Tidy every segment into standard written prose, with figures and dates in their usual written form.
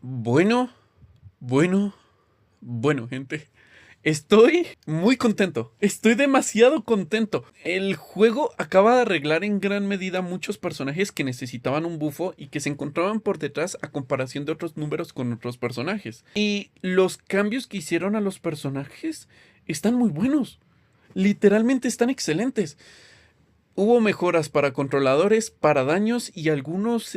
Bueno, bueno, bueno, gente. Estoy muy contento. Estoy demasiado contento. El juego acaba de arreglar en gran medida muchos personajes que necesitaban un bufo y que se encontraban por detrás a comparación de otros números con otros personajes. Y los cambios que hicieron a los personajes están muy buenos. Literalmente están excelentes. Hubo mejoras para controladores, para daños y algunas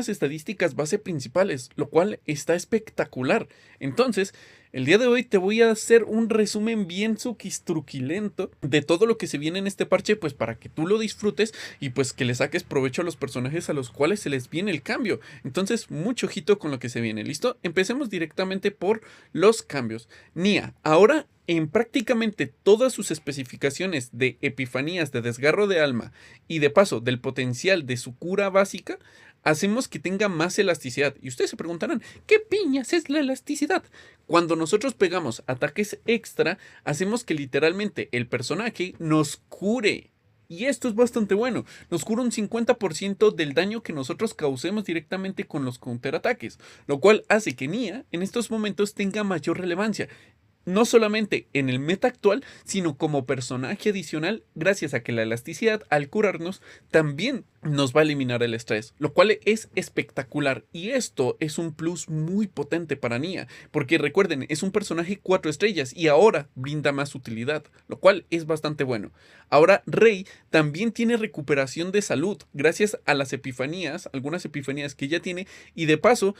estadísticas base principales, lo cual está espectacular. Entonces, el día de hoy te voy a hacer un resumen bien suquistruquilento de todo lo que se viene en este parche, pues para que tú lo disfrutes y pues que le saques provecho a los personajes a los cuales se les viene el cambio. Entonces, mucho ojito con lo que se viene, ¿listo? Empecemos directamente por los cambios. Nia, ahora en prácticamente todas sus especificaciones de epifanías de desgarro de alma y de paso del potencial de su cura básica, hacemos que tenga más elasticidad. Y ustedes se preguntarán, ¿qué piñas es la elasticidad? Cuando nosotros pegamos ataques extra, hacemos que literalmente el personaje nos cure. Y esto es bastante bueno. Nos cura un 50% del daño que nosotros causemos directamente con los counterataques, lo cual hace que Nia en estos momentos tenga mayor relevancia no solamente en el meta actual, sino como personaje adicional, gracias a que la elasticidad al curarnos también nos va a eliminar el estrés, lo cual es espectacular. Y esto es un plus muy potente para Nia, porque recuerden, es un personaje 4 estrellas y ahora brinda más utilidad, lo cual es bastante bueno. Ahora Rey también tiene recuperación de salud, gracias a las epifanías, algunas epifanías que ella tiene, y de paso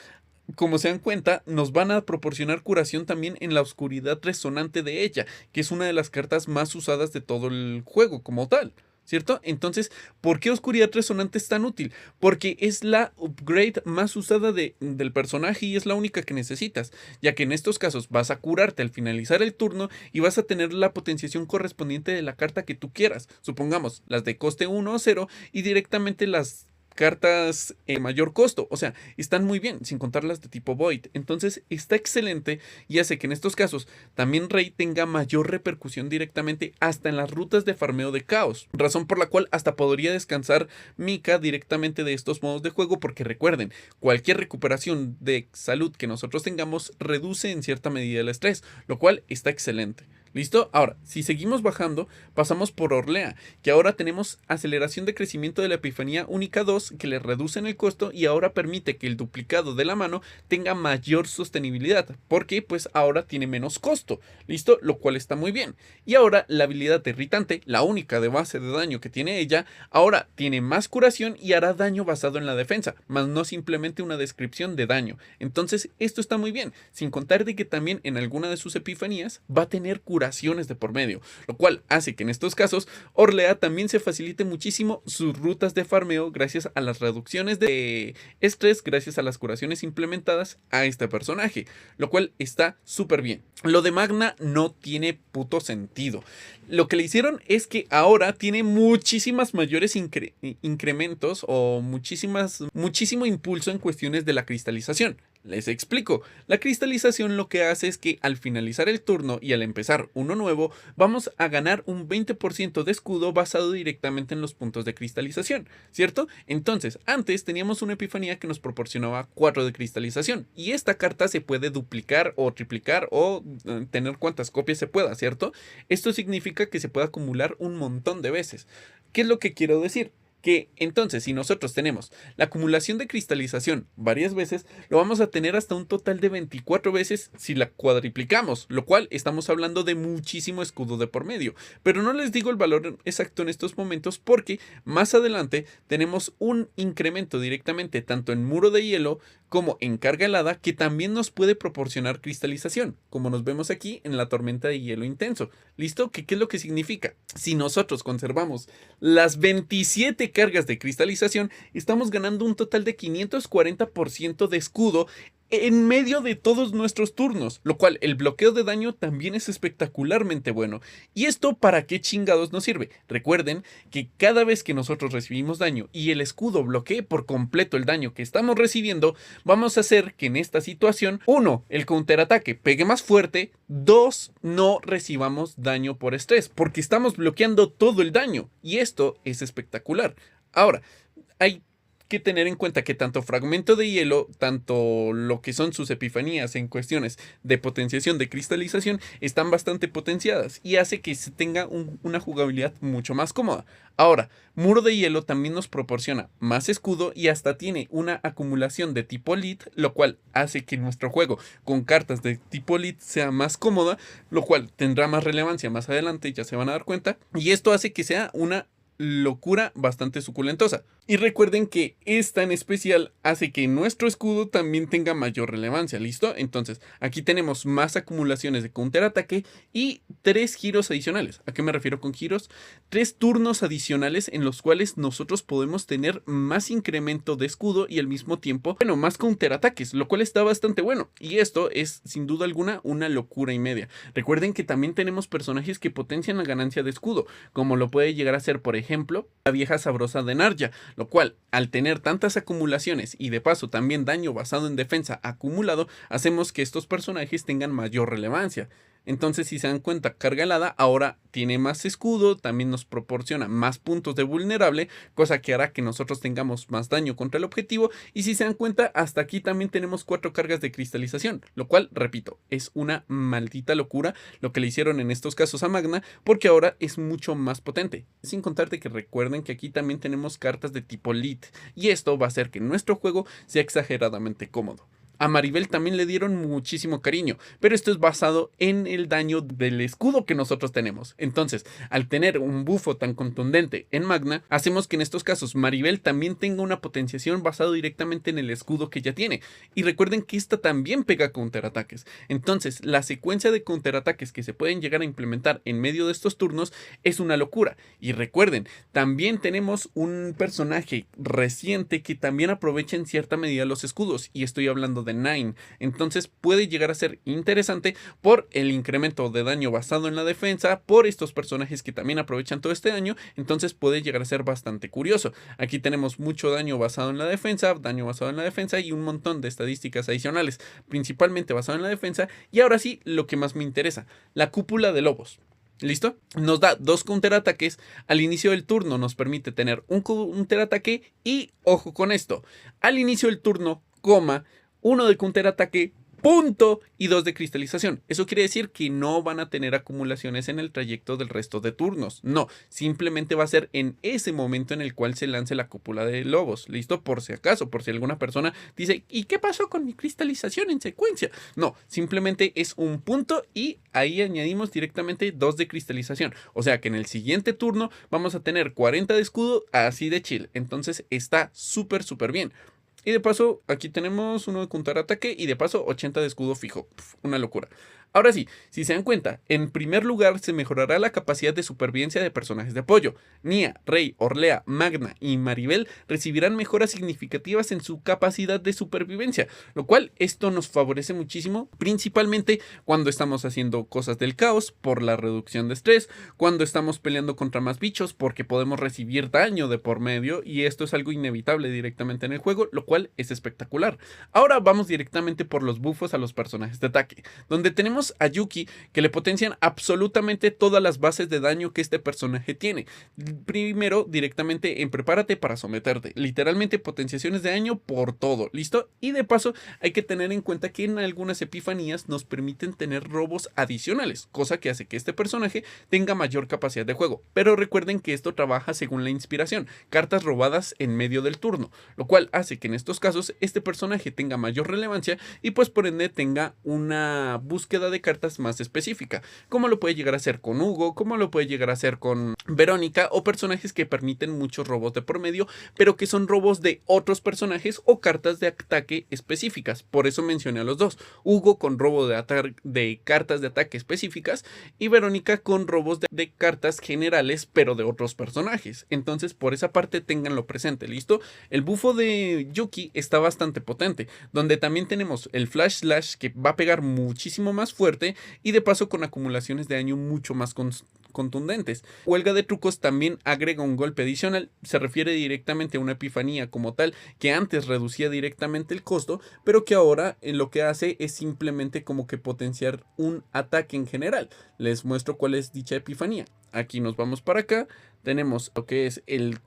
como se dan cuenta, nos van a proporcionar curación también en la oscuridad resonante de ella, que es una de las cartas más usadas de todo el juego como tal. ¿Cierto? Entonces, ¿por qué Oscuridad Resonante es tan útil? Porque es la upgrade más usada del personaje y es la única que necesitas, ya que en estos casos vas a curarte al finalizar el turno y vas a tener la potenciación correspondiente de la carta que tú quieras. Supongamos las de coste 1 o 0 y directamente las cartas mayor costo, o sea, están muy bien, sin contar las de tipo Void. Entonces está excelente y hace que en estos casos también Rey tenga mayor repercusión directamente hasta en las rutas de farmeo de caos, razón por la cual hasta podría descansar Mika directamente de estos modos de juego, porque recuerden, cualquier recuperación de salud que nosotros tengamos reduce en cierta medida el estrés, lo cual está excelente. ¿Listo? Ahora, si seguimos bajando, pasamos por Orlea, que ahora tenemos aceleración de crecimiento de la Epifanía única 2 que le reducen el costo y ahora permite que el duplicado de la mano tenga mayor sostenibilidad, porque pues ahora tiene menos costo. ¿Listo? Lo cual está muy bien. Y ahora la habilidad de irritante, la única de base de daño que tiene ella, ahora tiene más curación y hará daño basado en la defensa, más no simplemente una descripción de daño. Entonces, esto está muy bien, sin contar de que también en alguna de sus epifanías va a tener curaciones de por medio, lo cual hace que en estos casos Orlea también se facilite muchísimo sus rutas de farmeo gracias a las reducciones de estrés, gracias a las curaciones implementadas a este personaje, lo cual está súper bien. Lo de Magna no tiene puto sentido. Lo que le hicieron es que ahora tiene muchísimas mayores incrementos o muchísimo impulso en cuestiones de la cristalización. Les explico, la cristalización lo que hace es que al finalizar el turno y al empezar uno nuevo, vamos a ganar un 20% de escudo basado directamente en los puntos de cristalización, ¿cierto? Entonces, antes teníamos una epifanía que nos proporcionaba 4 de cristalización, y esta carta se puede duplicar o triplicar o tener cuantas copias se pueda, ¿cierto? Esto significa que se puede acumular un montón de veces. ¿Qué es lo que quiero decir? Que entonces si nosotros tenemos la acumulación de cristalización varias veces, lo vamos a tener hasta un total de 24 veces si la cuadriplicamos, lo cual estamos hablando de muchísimo escudo de por medio. Pero no les digo el valor exacto en estos momentos porque más adelante tenemos un incremento directamente tanto en muro de hielo como en carga helada que también nos puede proporcionar cristalización, como nos vemos aquí en la tormenta de hielo intenso. ¿Listo? ¿Qué es lo que significa? Si nosotros conservamos las 27 cargas de cristalización, estamos ganando un total de 540% de escudo en medio de todos nuestros turnos, lo cual el bloqueo de daño también es espectacularmente bueno. ¿Y esto para qué chingados nos sirve? Recuerden que cada vez que nosotros recibimos daño y el escudo bloquee por completo el daño que estamos recibiendo, vamos a hacer que en esta situación, 1, el counterataque pegue más fuerte, 2, no recibamos daño por estrés, porque estamos bloqueando todo el daño, y esto es espectacular. Ahora, hay que tener en cuenta que tanto Fragmento de Hielo, tanto lo que son sus epifanías en cuestiones de potenciación, de cristalización, están bastante potenciadas y hace que se tenga una jugabilidad mucho más cómoda. Ahora, Muro de Hielo también nos proporciona más escudo y hasta tiene una acumulación de tipo lead, lo cual hace que nuestro juego con cartas de tipo lead sea más cómoda, lo cual tendrá más relevancia más adelante, ya se van a dar cuenta, y esto hace que sea una locura bastante suculentosa. Y recuerden que esta en especial hace que nuestro escudo también tenga mayor relevancia, ¿listo? Entonces, aquí tenemos más acumulaciones de counterataque y 3 giros adicionales. ¿A qué me refiero con giros? 3 turnos adicionales en los cuales nosotros podemos tener más incremento de escudo y al mismo tiempo, bueno, más counterataques, lo cual está bastante bueno. Y esto es, sin duda alguna, una locura y media. Recuerden que también tenemos personajes que potencian la ganancia de escudo, como lo puede llegar a ser, por ejemplo, la vieja sabrosa de Narja, lo cual, al tener tantas acumulaciones y de paso también daño basado en defensa acumulado, hacemos que estos personajes tengan mayor relevancia. Entonces, si se dan cuenta, carga helada ahora tiene más escudo, también nos proporciona más puntos de vulnerable, cosa que hará que nosotros tengamos más daño contra el objetivo. Y si se dan cuenta, hasta aquí también tenemos 4 cargas de cristalización, lo cual, repito, es una maldita locura lo que le hicieron en estos casos a Magna, porque ahora es mucho más potente. Sin contarte que recuerden que aquí también tenemos cartas de tipo lead, y esto va a hacer que nuestro juego sea exageradamente cómodo. A Maribel también le dieron muchísimo cariño, pero esto es basado en el daño del escudo que nosotros tenemos. Entonces, al tener un bufo tan contundente en Magna, hacemos que en estos casos Maribel también tenga una potenciación basado directamente en el escudo que ya tiene. Y recuerden que esta también pega counterataques. Entonces, la secuencia de counterataques que se pueden llegar a implementar en medio de estos turnos es una locura. Y recuerden, también tenemos un personaje reciente que también aprovecha en cierta medida los escudos, y estoy hablando de Nine. Entonces puede llegar a ser interesante por el incremento de daño basado en la defensa, por estos personajes que también aprovechan todo este daño. Entonces puede llegar a ser bastante curioso. Aquí tenemos mucho daño basado en la defensa, y un montón de estadísticas adicionales, principalmente basado en la defensa. Y ahora sí, lo que más me interesa, la cúpula de lobos. ¿Listo? Nos da 2 counterataques. Al inicio del turno nos permite tener un counterataque y, ojo con esto, al inicio del turno, 1 de counterataque, punto, y 2 de cristalización. Eso quiere decir que no van a tener acumulaciones en el trayecto del resto de turnos. No, simplemente va a ser en ese momento en el cual se lance la cúpula de lobos. ¿Listo? Por si acaso, por si alguna persona dice, ¿y qué pasó con mi cristalización en secuencia? No, simplemente es un punto y ahí añadimos directamente 2 de cristalización. O sea que en el siguiente turno vamos a tener 40 de escudo, así de chill. Entonces está súper bien. Y de paso, aquí tenemos 1 de counterataque y de paso 80 de escudo fijo. Una locura. Ahora sí, si se dan cuenta, en primer lugar se mejorará la capacidad de supervivencia de personajes de apoyo. Nia, Rey, Orlea, Magna y Maribel recibirán mejoras significativas en su capacidad de supervivencia, lo cual esto nos favorece muchísimo, principalmente cuando estamos haciendo cosas del caos por la reducción de estrés, cuando estamos peleando contra más bichos porque podemos recibir daño de por medio, y esto es algo inevitable directamente en el juego, lo cual es espectacular. Ahora vamos directamente por los buffos a los personajes de ataque, donde tenemos a Yuki, que le potencian absolutamente todas las bases de daño que este personaje tiene. Primero, directamente en prepárate para someterte. Literalmente potenciaciones de daño por todo, ¿listo? Y de paso, hay que tener en cuenta que en algunas epifanías nos permiten tener robos adicionales, cosa que hace que este personaje tenga mayor capacidad de juego. Pero recuerden que esto trabaja según la inspiración, cartas robadas en medio del turno, lo cual hace que en estos casos este personaje tenga mayor relevancia y pues por ende tenga una búsqueda de cartas más específica, como lo puede llegar a ser con Hugo, como lo puede llegar a ser con Verónica, o personajes que permiten muchos robos de por medio, pero que son robos de otros personajes o cartas de ataque específicas. Por eso mencioné a los dos, Hugo con robo de cartas de ataque específicas y Verónica con robos de cartas generales pero de otros personajes. Entonces por esa parte ténganlo presente, ¿listo? El bufo de Yuki está bastante potente, donde también tenemos el Flash Slash, que va a pegar muchísimo más fuerte y de paso con acumulaciones de daño mucho más contundentes. Huelga de trucos también agrega un golpe adicional, se refiere directamente a una epifanía como tal, que antes reducía directamente el costo, pero que ahora lo que hace es simplemente como que potenciar un ataque en general. Les muestro cuál es dicha epifanía. Aquí nos vamos para acá, tenemos lo que es el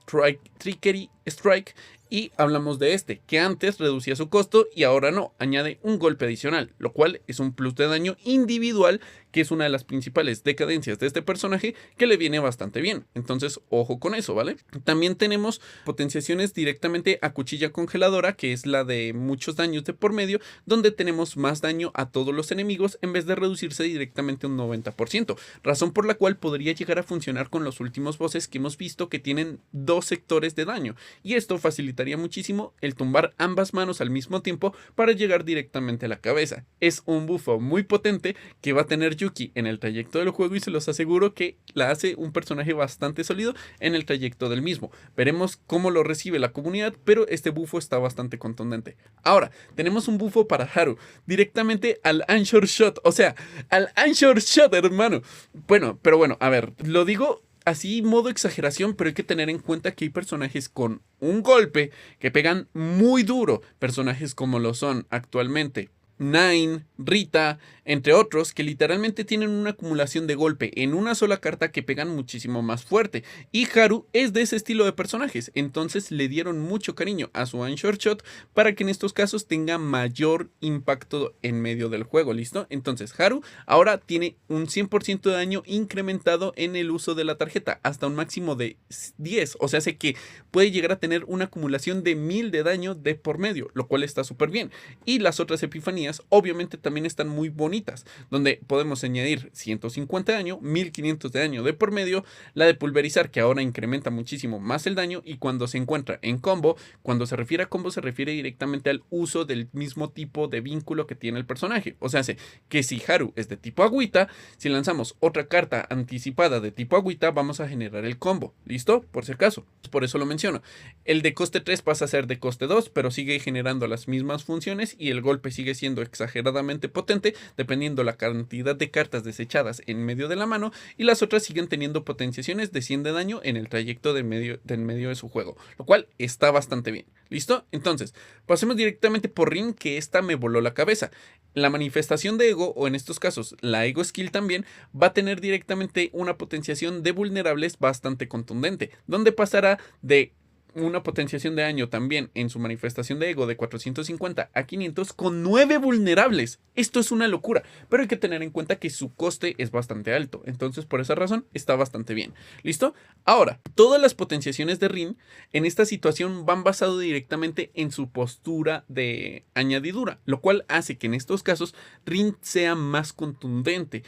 Trickery Strike, Y hablamos de este, que antes reducía su costo y ahora no, añade un golpe adicional, lo cual es un plus de daño individual, que es una de las principales decadencias de este personaje, que le viene bastante bien. Entonces, ojo con eso, ¿vale? También tenemos potenciaciones directamente a cuchilla congeladora, que es la de muchos daños de por medio, donde tenemos más daño a todos los enemigos en vez de reducirse directamente un 90%, razón por la cual podría llegar a funcionar con los últimos bosses que hemos visto que tienen dos sectores de daño, y esto facilitaría muchísimo el tumbar ambas manos al mismo tiempo para llegar directamente a la cabeza. Es un buffo muy potente que va a tener Yuki en el trayecto del juego, y se los aseguro que la hace un personaje bastante sólido en el trayecto del mismo. Veremos cómo lo recibe la comunidad, pero este buffo está bastante contundente. Ahora, tenemos un buffo para Haru, directamente al Anchor Shot, o sea, al Anchor Shot, hermano. Pero bueno, a ver, lo digo así modo exageración, pero hay que tener en cuenta que hay personajes con un golpe que pegan muy duro, personajes como lo son actualmente Nine, Rita, entre otros, que literalmente tienen una acumulación de golpe en una sola carta que pegan muchísimo más fuerte. Y Haru es de ese estilo de personajes, entonces le dieron mucho cariño a su One Shot para que en estos casos tenga mayor impacto en medio del juego, ¿listo? Entonces Haru ahora tiene un 100% de daño incrementado en el uso de la tarjeta, hasta un máximo de 10, o sea, hace que puede llegar a tener una acumulación de 1000 de daño de por medio, lo cual está súper bien. Y las otras epifanías obviamente también están muy bonitas, donde podemos añadir 150 de daño, 1500 de daño de por medio, la de pulverizar, que ahora incrementa muchísimo más el daño, y cuando se encuentra en combo, cuando se refiere a combo se refiere directamente al uso del mismo tipo de vínculo que tiene el personaje, o sea, hace que si Haru es de tipo agüita, si lanzamos otra carta anticipada de tipo agüita, vamos a generar el combo, ¿listo? Por si acaso, por eso lo menciono. El de coste 3 pasa a ser de coste 2, pero sigue generando las mismas funciones y el golpe sigue siendo exageradamente potente dependiendo la cantidad de cartas desechadas en medio de la mano, y las otras siguen teniendo potenciaciones de 100 de daño en el trayecto del medio de su juego, lo cual está bastante bien. ¿Listo? Entonces, pasemos directamente por Rin, que esta me voló la cabeza. La manifestación de ego, o en estos casos la ego skill también, va a tener directamente una potenciación de vulnerables bastante contundente, donde pasará de una potenciación de daño también en su manifestación de ego de 450 a 500 con 9 vulnerables. Esto es una locura, pero hay que tener en cuenta que su coste es bastante alto, entonces por esa razón está bastante bien. ¿Listo? Ahora, todas las potenciaciones de Rin en esta situación van basado directamente en su postura de añadidura, lo cual hace que en estos casos Rin sea más contundente.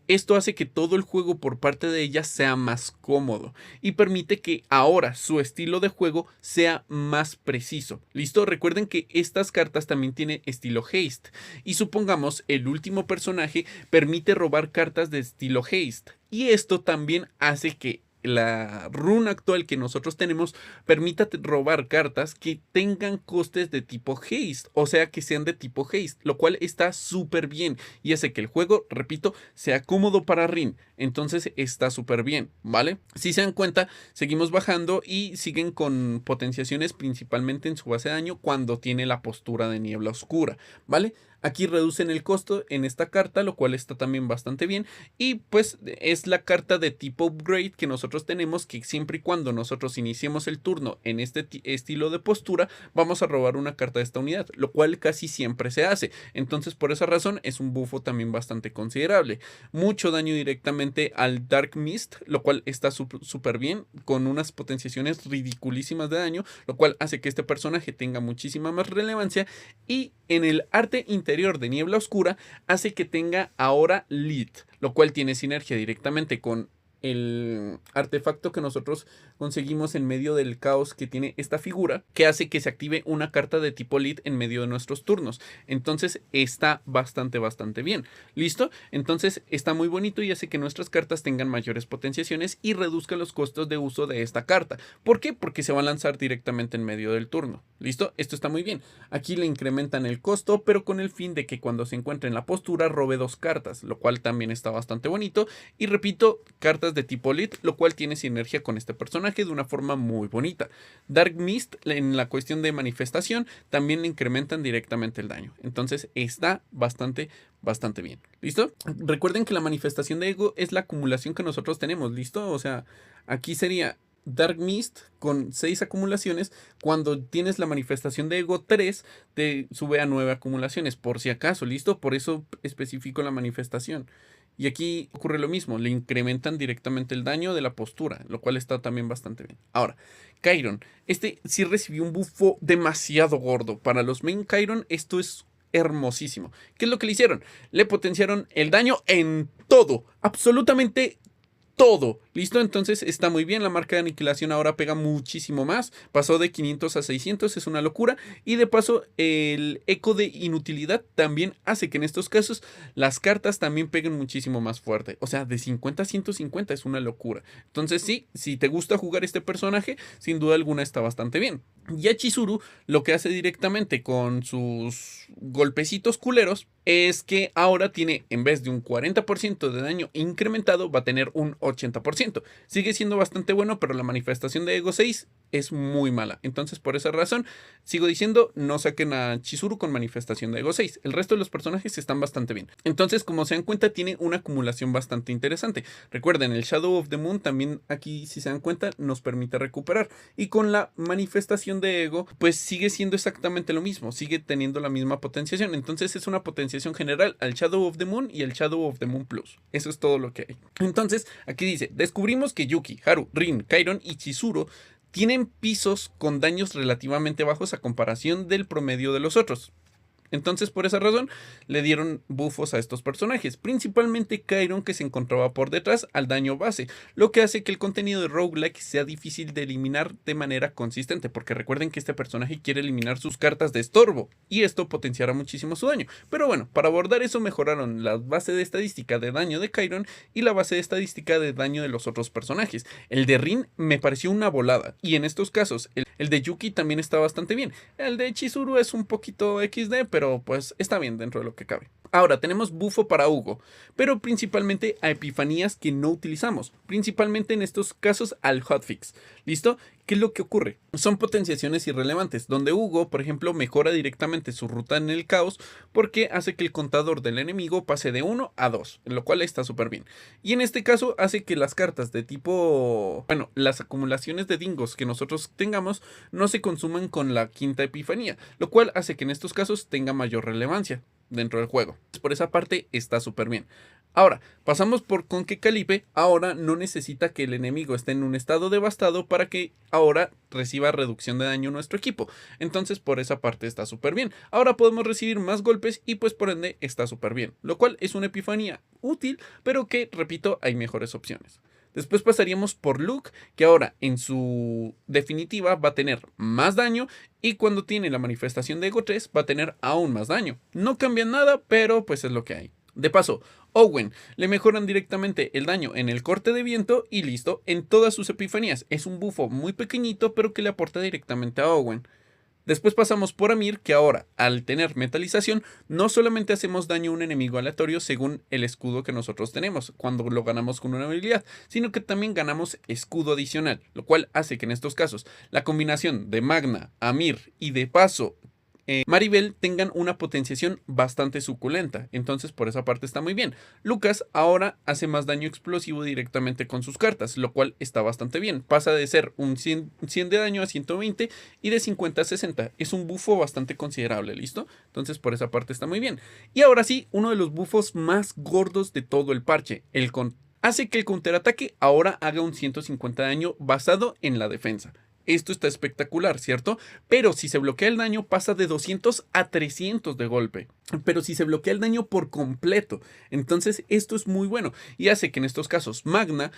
Esto hace que todo el juego por parte de ella sea más cómodo y permite que ahora su estilo de juego sea más preciso. ¿Listo? Recuerden que estas cartas también tienen estilo haste, y supongamos el último personaje permite robar cartas de estilo haste, y esto también hace que la runa actual que nosotros tenemos permita robar cartas que tengan costes de tipo haste, o sea, que sean de tipo haste, lo cual está súper bien y hace que el juego, repito, sea cómodo para Rin. Entonces está súper bien, ¿vale? Si se dan cuenta, seguimos bajando y siguen con potenciaciones principalmente en su base de daño cuando tiene la postura de niebla oscura, ¿vale? Aquí reducen el costo en esta carta, lo cual está también bastante bien. Y pues es la carta de tipo upgrade que nosotros tenemos, que siempre y cuando nosotros iniciemos el turno en este estilo de postura, vamos a robar una carta de esta unidad, lo cual casi siempre se hace. Entonces por esa razón es un buffo también bastante considerable. Mucho daño directamente al Dark Mist, lo cual está súper bien, con unas potenciaciones ridiculísimas de daño, lo cual hace que este personaje tenga muchísima más relevancia. Y en el arte interior de niebla oscura hace que tenga ahora Lit, lo cual tiene sinergia directamente con el artefacto que nosotros conseguimos en medio del caos que tiene esta figura, que hace que se active una carta de tipo lead en medio de nuestros turnos. Entonces está bastante bien. ¿Listo? Entonces está muy bonito y hace que nuestras cartas tengan mayores potenciaciones y reduzca los costos de uso de esta carta. ¿Por qué? Porque se va a lanzar directamente en medio del turno. ¿Listo? Esto está muy bien. Aquí le incrementan el costo, pero con el fin de que cuando se encuentre en la postura robe 2 cartas, lo cual también está bastante bonito. Y repito, cartas de tipo lead, lo cual tiene sinergia con este personaje de una forma muy bonita. Dark Mist, en la cuestión de manifestación, también le incrementan directamente el daño. Entonces está bastante bien. ¿Listo? Recuerden que la manifestación de ego es la acumulación que nosotros tenemos. ¿Listo? O sea, aquí sería Dark Mist con 6 acumulaciones. Cuando tienes la manifestación de Ego 3, te sube a 9 acumulaciones, por si acaso, ¿listo? Por eso especifico la manifestación. Y aquí ocurre lo mismo, le incrementan directamente el daño de la postura, lo cual está también bastante bien. Ahora, Chiron, este sí recibió un buffo demasiado gordo. Para los main Chiron esto es hermosísimo. ¿Qué es lo que le hicieron? Le potenciaron el daño en todo, absolutamente todo. ¿Listo? Entonces está muy bien. La marca de aniquilación ahora pega muchísimo más. Pasó de 500 a 600. Es una locura. Y de paso, el eco de inutilidad también hace que en estos casos las cartas también peguen muchísimo más fuerte. O sea, de 50 a 150 es una locura. Entonces sí, si te gusta jugar este personaje, sin duda alguna está bastante bien. Y a Chizuru lo que hace directamente con sus golpecitos culeros es que ahora tiene, en vez de un 40% de daño incrementado, va a tener un 80%. Sigue siendo bastante bueno, pero la manifestación de Ego 6 es muy mala. Entonces, por esa razón, sigo diciendo, no saquen a Chizuru con manifestación de Ego 6. El resto de los personajes están bastante bien. Entonces, como se dan cuenta, tiene una acumulación bastante interesante. Recuerden, el Shadow of the Moon también aquí, si se dan cuenta, nos permite recuperar. Y con la manifestación de Ego, pues sigue siendo exactamente lo mismo. Sigue teniendo la misma potenciación. Entonces, es una potenciación general al Shadow of the Moon y el Shadow of the Moon Plus. Eso es todo lo que hay. Entonces, aquí dice, descubrimos que Yuki, Haru, Rin, Chiron y Chizuru tienen pisos con daños relativamente bajos a comparación del promedio de los otros. Entonces, por esa razón, le dieron buffos a estos personajes, principalmente Chiron, que se encontraba por detrás al daño base, lo que hace que el contenido de roguelike sea difícil de eliminar de manera consistente, porque recuerden que este personaje quiere eliminar sus cartas de estorbo, y esto potenciará muchísimo su daño. Pero bueno, para abordar eso mejoraron la base de estadística de daño de Chiron y la base de estadística de daño de los otros personajes. El de Rin me pareció una volada, y en estos casos, el de Yuki también está bastante bien. El de Chizuru es un poquito XD, pero pues está bien dentro de lo que cabe. Ahora tenemos bufo para Hugo, pero principalmente a epifanías que no utilizamos, principalmente en estos casos al hotfix. ¿Listo? ¿Qué es lo que ocurre? Son potenciaciones irrelevantes, donde Hugo, por ejemplo, mejora directamente su ruta en el caos porque hace que el contador del enemigo pase de 1 a 2, lo cual está súper bien. Y en este caso hace que las cartas de tipo, bueno, las acumulaciones de dingos que nosotros tengamos no se consuman con la quinta epifanía, lo cual hace que en estos casos tenga mayor relevancia dentro del juego. Por esa parte está súper bien. Ahora, pasamos por con que Calipe ahora no necesita que el enemigo esté en un estado devastado para que ahora reciba reducción de daño nuestro equipo. Entonces por esa parte está súper bien. Ahora podemos recibir más golpes y pues por ende está súper bien. Lo cual es una epifanía útil, pero que, repito, hay mejores opciones. Después pasaríamos por Luke, que ahora en su definitiva va a tener más daño y cuando tiene la manifestación de Ego 3 va a tener aún más daño. No cambia nada, pero pues es lo que hay. De paso, Owen, le mejoran directamente el daño en el corte de viento y listo, en todas sus epifanías. Es un bufo muy pequeñito, pero que le aporta directamente a Owen. Después pasamos por Amir, que ahora, al tener metalización, no solamente hacemos daño a un enemigo aleatorio según el escudo que nosotros tenemos, cuando lo ganamos con una habilidad, sino que también ganamos escudo adicional, lo cual hace que en estos casos la combinación de Magna, Amir y de paso Maribel tengan una potenciación bastante suculenta, entonces por esa parte está muy bien. Lucas ahora hace más daño explosivo directamente con sus cartas, lo cual está bastante bien. Pasa de ser un 100 de daño a 120 y de 50 a 60. Es un bufo bastante considerable, ¿listo? Entonces por esa parte está muy bien. Y ahora sí, uno de los bufos más gordos de todo el parche, hace que el contraataque ahora haga un 150 de daño basado en la defensa. Esto está espectacular, ¿cierto? Pero si se bloquea el daño pasa de 200 a 300 de golpe. Pero si se bloquea el daño por completo, entonces esto es muy bueno. Y hace que en estos casos Magna,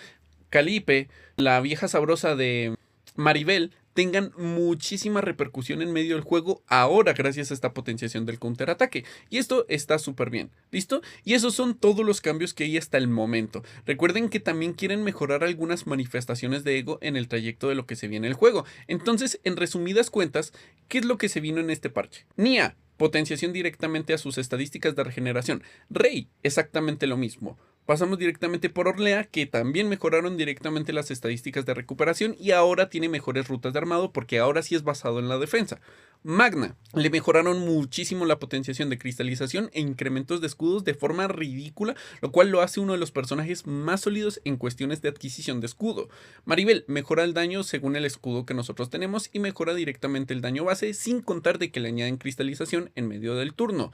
Calipe, la vieja sabrosa de Maribel tengan muchísima repercusión en medio del juego ahora gracias a esta potenciación del contraataque. Y esto está súper bien. ¿Listo? Y esos son todos los cambios que hay hasta el momento. Recuerden que también quieren mejorar algunas manifestaciones de ego en el trayecto de lo que se viene en el juego. Entonces, en resumidas cuentas, ¿qué es lo que se vino en este parche? Nia, potenciación directamente a sus estadísticas de regeneración. Rey, exactamente lo mismo. Pasamos directamente por Orlea, que también mejoraron directamente las estadísticas de recuperación y ahora tiene mejores rutas de armado porque ahora sí es basado en la defensa. Magna, le mejoraron muchísimo la potenciación de cristalización e incrementos de escudos de forma ridícula, lo cual lo hace uno de los personajes más sólidos en cuestiones de adquisición de escudo. Maribel mejora el daño según el escudo que nosotros tenemos y mejora directamente el daño base, sin contar de que le añaden cristalización en medio del turno.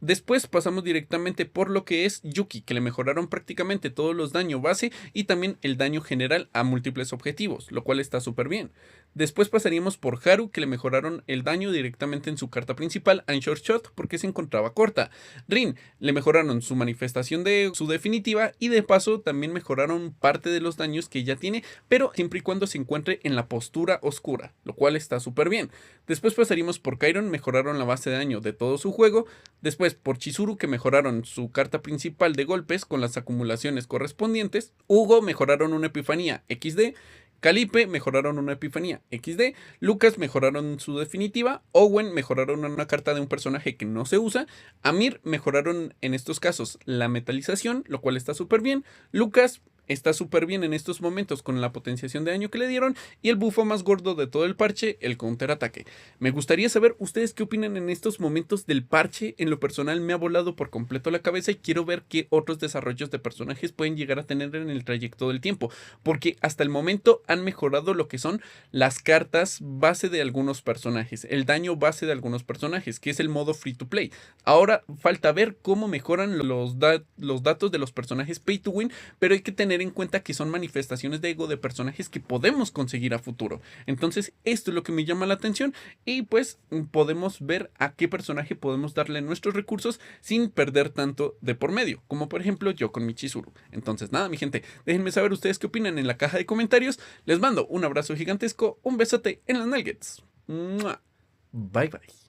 Después pasamos directamente por lo que es Yuki, que le mejoraron prácticamente todos los daños base y también el daño general a múltiples objetivos, lo cual está súper bien. Después pasaríamos por Haru, que le mejoraron el daño directamente en su carta principal, Short Shot, porque se encontraba corta. Rin, le mejoraron su manifestación de su definitiva y de paso también mejoraron parte de los daños que ya tiene, pero siempre y cuando se encuentre en la postura oscura, lo cual está súper bien. Después pasaríamos por Kairon, mejoraron la base de daño de todo su juego. Después por Chizuru, que mejoraron su carta principal de golpes con las acumulaciones correspondientes. Hugo mejoraron una epifanía XD. Calipe mejoraron una epifanía XD. Lucas mejoraron su definitiva. Owen mejoraron una carta de un personaje que no se usa. Amir mejoraron en estos casos la metalización, lo cual está súper bien. Lucas está súper bien en estos momentos con la potenciación de daño que le dieron y el bufo más gordo de todo el parche, el contraataque. Me gustaría saber ustedes qué opinan en estos momentos del parche. En lo personal me ha volado por completo la cabeza y quiero ver qué otros desarrollos de personajes pueden llegar a tener en el trayecto del tiempo, porque hasta el momento han mejorado lo que son las cartas base de algunos personajes, el daño base de algunos personajes, que es el modo free to play. Ahora falta ver cómo mejoran los datos de los personajes pay to win, pero hay que tener en cuenta que son manifestaciones de ego de personajes que podemos conseguir a futuro. Entonces esto es lo que me llama la atención y pues podemos ver a qué personaje podemos darle nuestros recursos sin perder tanto de por medio, como por ejemplo yo con mi Chizuru. Entonces nada, mi gente, déjenme saber ustedes qué opinan en la caja de comentarios. Les mando un abrazo gigantesco, un besote en las nuggets. Bye bye.